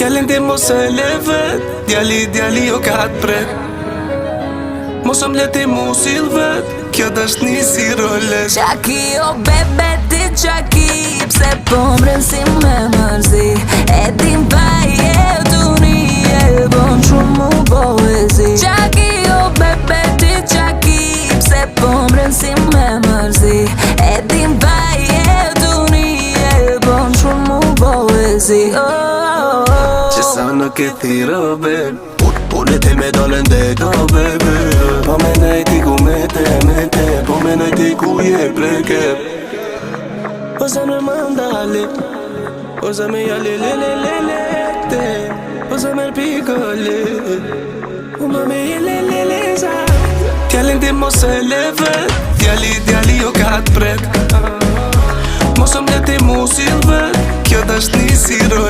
Djalin ti mos e le vet, djali jo ka të pret. Mos më leti mu sill vet, kjo dashni si rolet. Qaki o bebe ti qaki, pse po mren si me mërzi. E din pa jetuni, e bon shumë mu poezi. Qaki o bebe ti qaki, pse po mren si me mërzi. E din pa jetuni, e bon shumë mu poezi. Që sa nuk e thiro beb, punët e me dolen dhe ka bebe. Po me najti ku mete, po me najti ku je preke. Po sa me mandale, po sa me jale le po sa me pikole, po ma me le za. Djalin ti mos e le vet, djali jo ka të pret. Mos më leti mu sill vet, kjo dashni si rol.